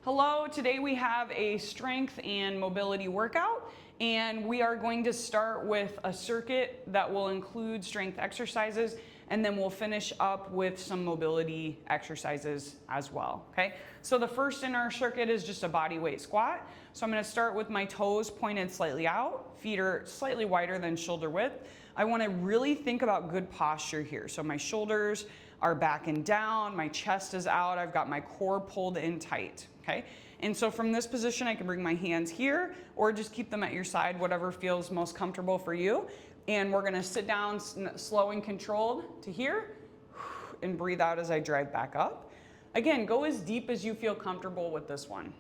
Hello, today we have a strength and mobility workout, and we are going to start with a circuit that will include strength exercises, and then we'll finish up with some mobility exercises as well, okay? So the first in our circuit is just a body weight squat. So I'm gonna start with my toes pointed slightly out, feet are slightly wider than shoulder width. I wanna really think about good posture here. So my shoulders are back and down, my chest is out, I've got my core pulled in tight, okay? And so from this position, I can bring my hands here or just keep them at your side, whatever feels most comfortable for you. And we're gonna sit down slow and controlled to here and breathe out as I drive back up. Again, go as deep as you feel comfortable with this one,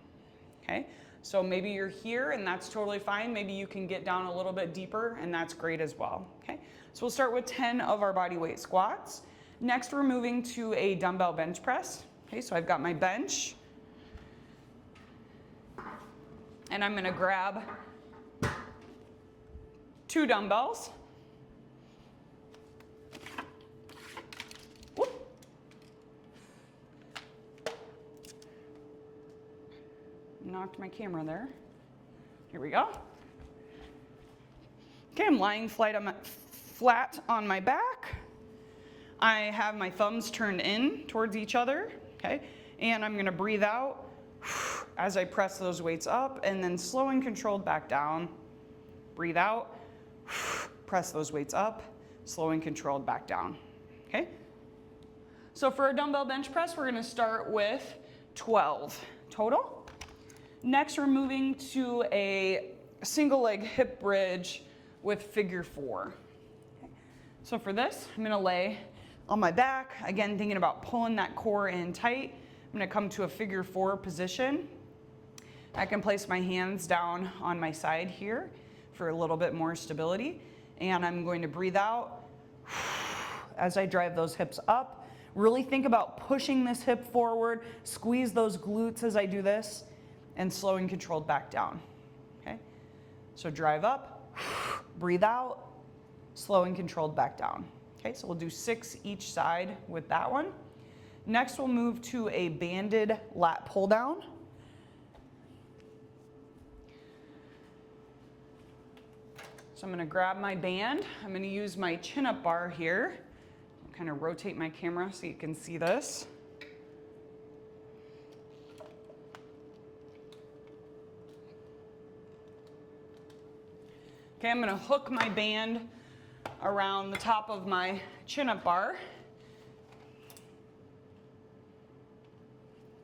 okay? So maybe you're here and that's totally fine. Maybe you can get down a little bit deeper and that's great as well, okay? So we'll start with 10 of our body weight squats. Next, we're moving to a dumbbell bench press. Okay, so I've got my bench. And I'm gonna grab 2 dumbbells. Whoop. Knocked my camera there. Here we go. Okay, I'm lying flat on my back. I have my thumbs turned in towards each other, okay? And I'm gonna breathe out as I press those weights up and then slow and controlled back down. Breathe out, press those weights up, slow and controlled back down, okay? So for a dumbbell bench press, we're gonna start with 12 total. Next, we're moving to a single leg hip bridge with figure 4. Okay. So for this, I'm gonna lay on my back, again, thinking about pulling that core in tight. I'm gonna come to a figure 4 position. I can place my hands down on my side here for a little bit more stability. And I'm going to breathe out as I drive those hips up. Really think about pushing this hip forward, squeeze those glutes as I do this, and slow and controlled back down, okay? So drive up, breathe out, slow and controlled back down. Okay, so we'll do 6 each side with that one. Next, we'll move to a banded lat pull down. So I'm gonna grab my band. I'm gonna use my chin up bar here. I'll kind of rotate my camera so you can see this. Okay, I'm gonna hook my band around the top of my chin-up bar.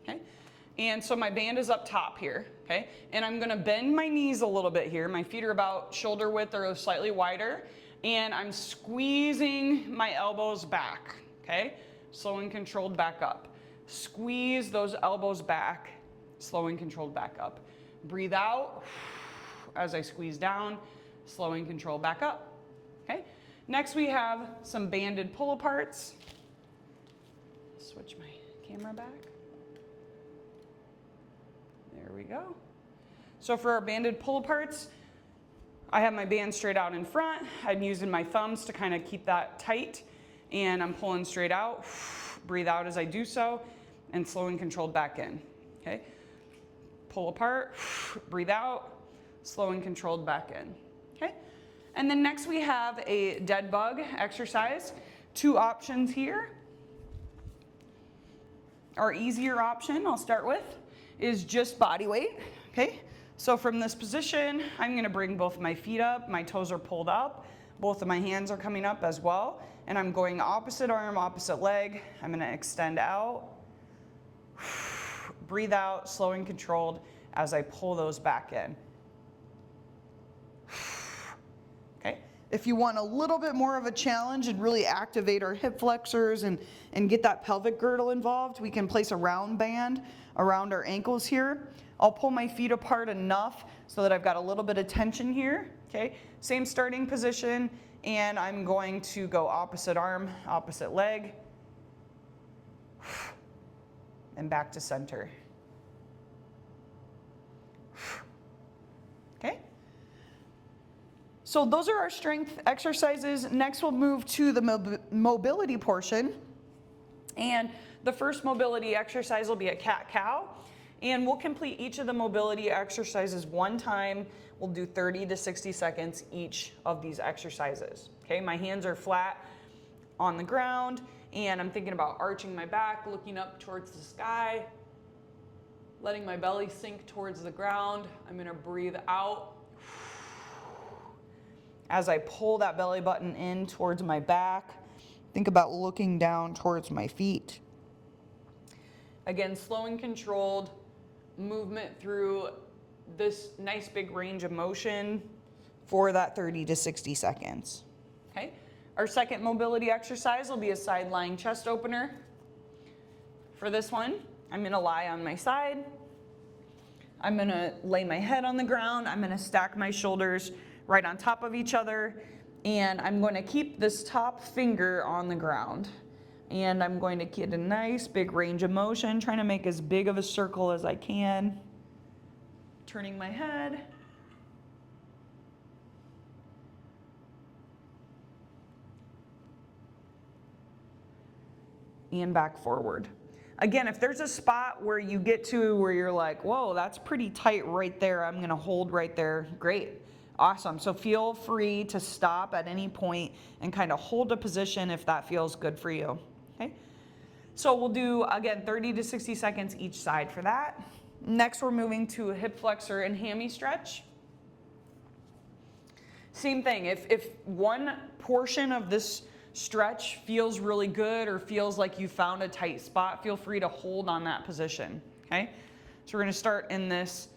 Okay, and so my band is up top here, okay? And I'm gonna bend my knees a little bit here. My feet are about shoulder width or slightly wider, and I'm squeezing my elbows back, okay? Slow and controlled back up. Squeeze those elbows back, slow and controlled back up. Breathe out as I squeeze down, slow and controlled back up, okay? Next, we have some banded pull-aparts. Switch my camera back. There we go. So for our banded pull-aparts, I have my band straight out in front. I'm using my thumbs to kind of keep that tight, and I'm pulling straight out. Breathe out as I do so, and slow and controlled back in, okay? Pull apart, breathe out, slow and controlled back in, okay? And then next we have a dead bug exercise. 2 options here. Our easier option, I'll start with, is just body weight, okay? So from this position, I'm gonna bring both my feet up, my toes are pulled up, both of my hands are coming up as well, and I'm going opposite arm, opposite leg. I'm gonna extend out, breathe out, slow and controlled as I pull those back in. Okay. If you want a little bit more of a challenge and really activate our hip flexors and get that pelvic girdle involved, we can place a round band around our ankles here. I'll pull my feet apart enough so that I've got a little bit of tension here, okay? Same starting position, and I'm going to go opposite arm, opposite leg, and back to center. Okay? So those are our strength exercises. Next, we'll move to the mobility portion. And the first mobility exercise will be a cat-cow. And we'll complete each of the mobility exercises one time. We'll do 30 to 60 seconds each of these exercises. Okay, my hands are flat on the ground, and I'm thinking about arching my back, looking up towards the sky, letting my belly sink towards the ground. I'm gonna breathe out as I pull that belly button in towards my back. Think about looking down towards my feet. Again, slow and controlled movement through this nice big range of motion for that 30 to 60 seconds. Okay. Our second mobility exercise will be a side lying chest opener. For this one, I'm gonna lie on my side. I'm gonna lay my head on the ground. I'm gonna stack my shoulders right on top of each other. And I'm going to keep this top finger on the ground. And I'm going to get a nice big range of motion, trying to make as big of a circle as I can. Turning my head. And back forward. Again, if there's a spot where you get to where you're like, whoa, that's pretty tight right there, I'm gonna hold right there, great. Awesome, so feel free to stop at any point and kind of hold a position if that feels good for you, okay? So we'll do, again, 30 to 60 seconds each side for that. Next, we're moving to a hip flexor and hammy stretch. Same thing, if one portion of this stretch feels really good or feels like you found a tight spot, feel free to hold on that position, okay? So we're gonna start in this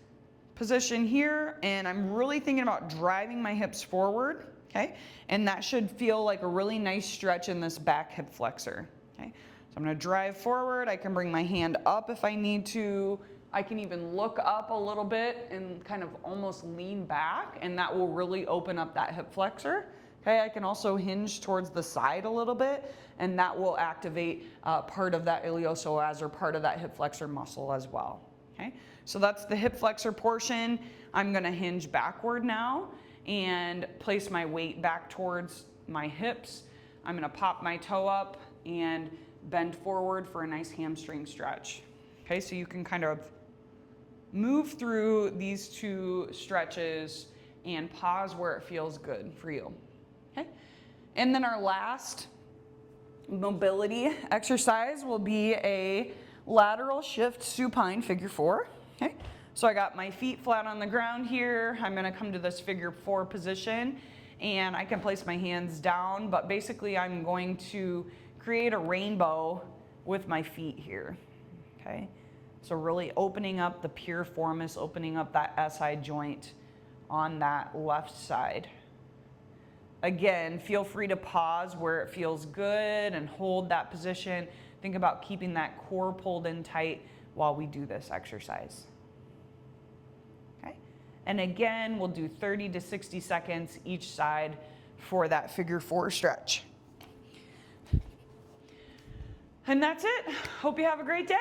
position here, and I'm really thinking about driving my hips forward, okay? And that should feel like a really nice stretch in this back hip flexor, okay? So I'm gonna drive forward. I can bring my hand up if I need to. I can even look up a little bit and kind of almost lean back, and that will really open up that hip flexor. Okay, I can also hinge towards the side a little bit, and that will activate part of that iliopsoas or part of that hip flexor muscle as well. Okay, so that's the hip flexor portion. I'm gonna hinge backward now and place my weight back towards my hips. I'm gonna pop my toe up and bend forward for a nice hamstring stretch. Okay, so you can kind of move through these two stretches and pause where it feels good for you. Okay, and then our last mobility exercise will be a lateral shift supine figure 4. Okay, so I got my feet flat on the ground here. I'm gonna come to this figure 4 position, and I can place my hands down, but basically I'm going to create a rainbow with my feet here. Okay, so really opening up the piriformis, opening up that SI joint on that left side. Again, feel free to pause where it feels good and hold that position. Think about keeping that core pulled in tight while we do this exercise. Okay, and again, we'll do 30 to 60 seconds each side for that figure 4 stretch. And that's it. Hope you have a great day.